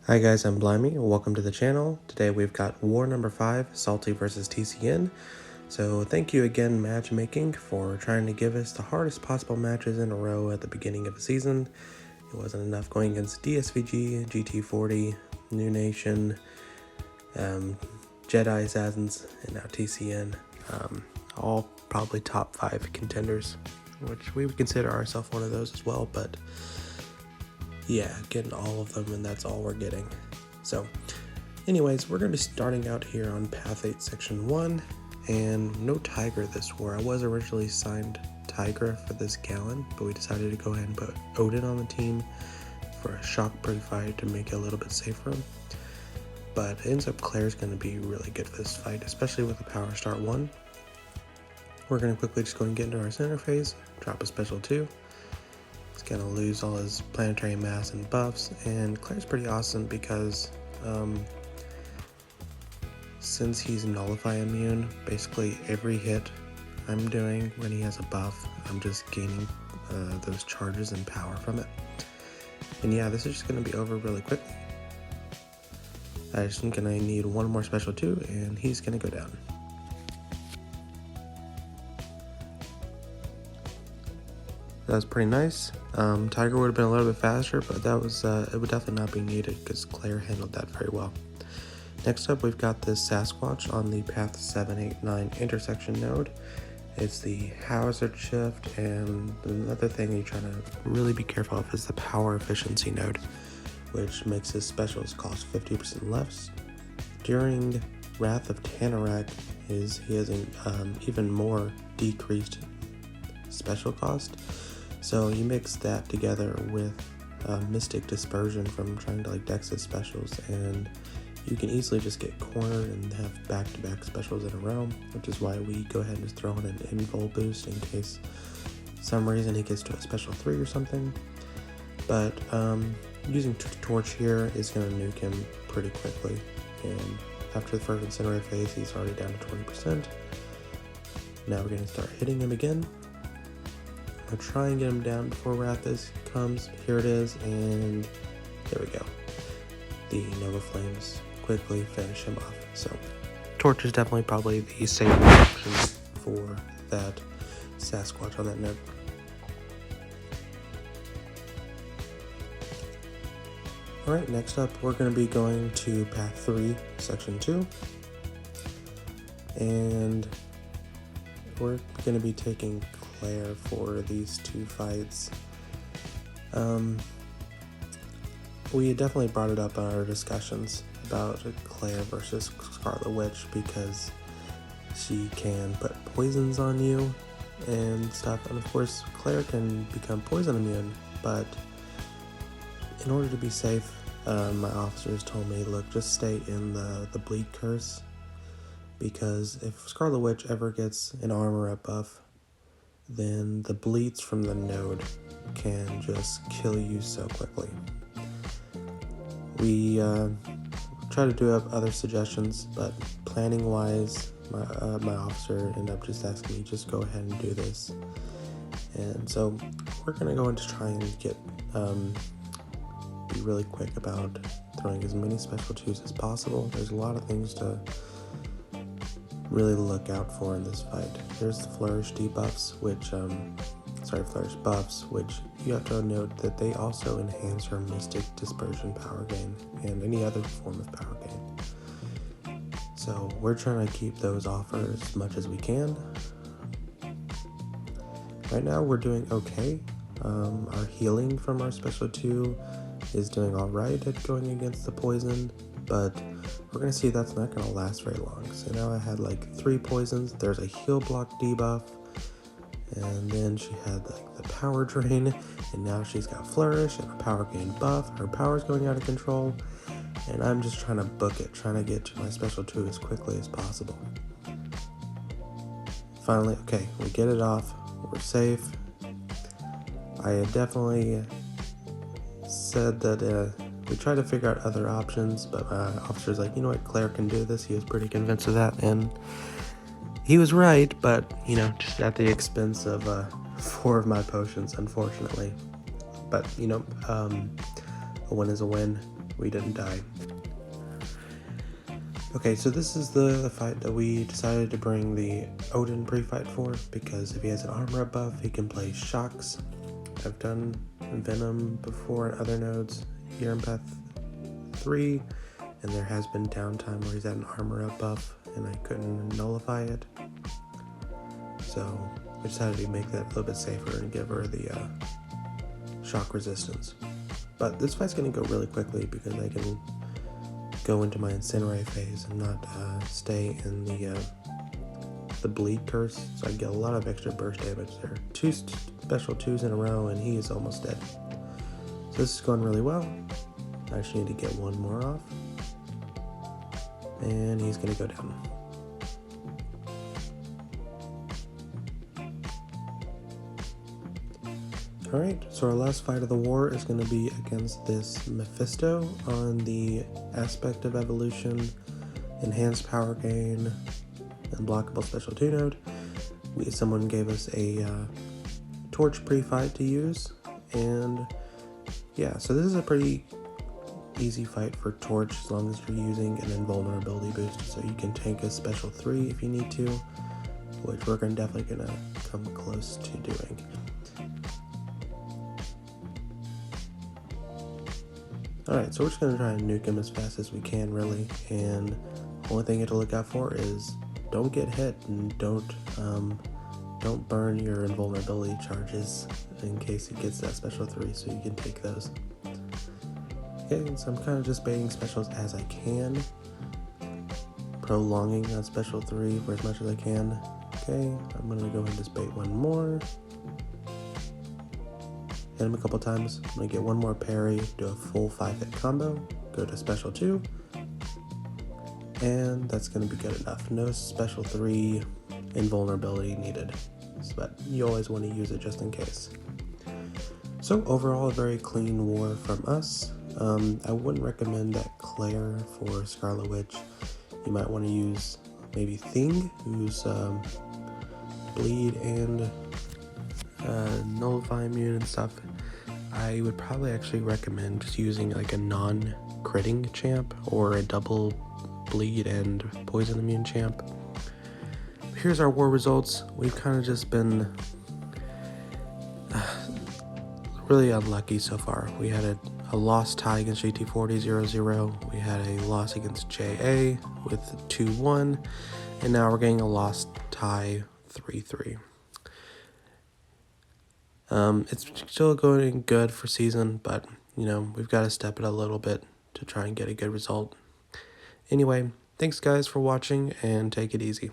Hi guys, I'm Blimey. Welcome to the channel. Today we've got war number 5, Sålty versus TCN. So thank you again, Matchmaking, for trying to give us the hardest possible matches in a row at the beginning of the season. It wasn't enough going against DSVG, GT40, New Nation, Jedi Assassins, and now TCN. All probably top 5 contenders, which we would consider ourselves one of those as well, but yeah, getting all of them, and that's all we're getting. So anyways, we're going to be starting out here on Path 8 Section 1, and no Tiger this war. I was originally signed Tiger for this Galan, but we decided to go ahead and put Odin on the team for a shock pre-fight to make it a little bit safer. But it ends up Claire's going to be really good for this fight, especially with the Power Start 1. We're going to quickly just go and get into our center phase, drop a special 2. He's going to lose all his planetary mass and buffs, and Claire's pretty awesome because since he's nullify immune, basically every hit I'm doing when he has a buff, I'm just gaining those charges and power from it. And yeah, this is just going to be over really quick. I just think I need one more special 2, and he's going to go down. That was pretty nice. Tiger would have been a little bit faster, but that was it would definitely not be needed because Claire handled that very well. Next up, we've got this Sasquatch on the Path 7, 8, 9 intersection node. It's the hazard shift, and another thing you try to really be careful of is the power efficiency node, which makes his specials cost 50% less. During Wrath of Tanarak, he has an even more decreased special cost. So you mix that together with Mystic Dispersion from trying to dex his specials, and you can easily just get cornered and have back-to-back specials in a row, which is why we go ahead and just throw in an invul boost in case some reason he gets to a special 3 or something. But using Torch here is going to nuke him pretty quickly, and after the first incinerate phase he's already down to 20%. Now we're going to start hitting him again. I'm gonna try and get him down before Wrath comes. Here it is, and there we go. The Nova Flames quickly finish him off. So Torch is definitely probably the safer option for that Sasquatch on that node. Alright, next up we're going to be going to Path 3, Section 2. And we're going to be taking Claire for these 2 fights. We definitely brought it up in our discussions about Claire versus Scarlet Witch because she can put poisons on you and stuff, and of course Claire can become poison immune, but in order to be safe, my officers told me, look, just stay in the bleed curse, because if Scarlet Witch ever gets an armor up buff, then the bleeds from the node can just kill you so quickly. We try to do other suggestions, but planning wise, my officer ended up just asking me, just go ahead and do this. And so we're going to go into try and get be really quick about throwing as many special 2s as possible. There's a lot of things to really look out for in this fight. There's the Flourish debuffs, Flourish buffs, which you have to note that they also enhance your Mystic Dispersion power gain and any other form of power gain. So we're trying to keep those off as much as we can. Right now we're doing okay. Our healing from our special 2 is doing alright at going against the poison, but we're going to see that's not going to last very long. So now I had 3 poisons. There's a heal block debuff, and then she had the power drain, and now she's got Flourish and a power gain buff. Her power's going out of control, and I'm just trying to book it, trying to get to my special 2 as quickly as possible. Finally, okay, we get it off. We're safe. I had definitely said that we tried to figure out other options, but my officer's like, you know what, Claire can do this. He was pretty convinced of that, and he was right, but, just at the expense of 4 of my potions, unfortunately. But, a win is a win. we didn't die. Okay, so this is the fight that we decided to bring the Odin pre-fight for, because if he has an armor buff, he can play shocks. I've done Venom before in other nodes here in Path 3, and there has been downtime where he's at an armor up buff, and I couldn't nullify it. So we decided to make that a little bit safer and give her the shock resistance. But this fight's going to go really quickly because I can go into my Incinerate phase and not stay in the bleed curse, so I get a lot of extra burst damage there. 2 special 2s in a row and he is almost dead. So this is going really well. I just need to get one more off, and he's going to go down. Alright, so our last fight of the war is going to be against this Mephisto on the Aspect of Evolution, Enhanced Power Gain, and Blockable Special 2 node. Someone gave us a Torch pre-fight to use, and yeah, so this is a pretty easy fight for Torch as long as you're using an invulnerability boost, so you can tank a Special 3 if you need to, which we're definitely going to come close to doing. Alright, so we're just going to try and nuke him as fast as we can, really, and the only thing you have to look out for is don't get hit, and don't burn your invulnerability charges in case he gets that special 3, so you can take those. Okay, so I'm kind of just baiting specials as I can, prolonging that special 3 for as much as I can. Okay, I'm going to go ahead and just bait one more. Hit him a couple times. I'm going to get one more parry, do a full 5-hit combo, go to special 2, and that's going to be good enough. No special 3 invulnerability needed, but you always want to use it just in case. So overall, a very clean war from us. I wouldn't recommend that Claire for Scarlet Witch. You might want to use maybe Thing, who's bleed and nullify immune and stuff. I would probably actually recommend just using like a non-critting champ or a double bleed and poison immune champ. Here's our war results. We've kind of just been really unlucky so far. We had a lost tie against GT40 0-0. We had a loss against JA with 2-1, and now we're getting a lost tie 3-3. It's still going good for season, but you know, we've got to step it a little bit to try and get a good result. Anyway, thanks guys for watching, and take it easy.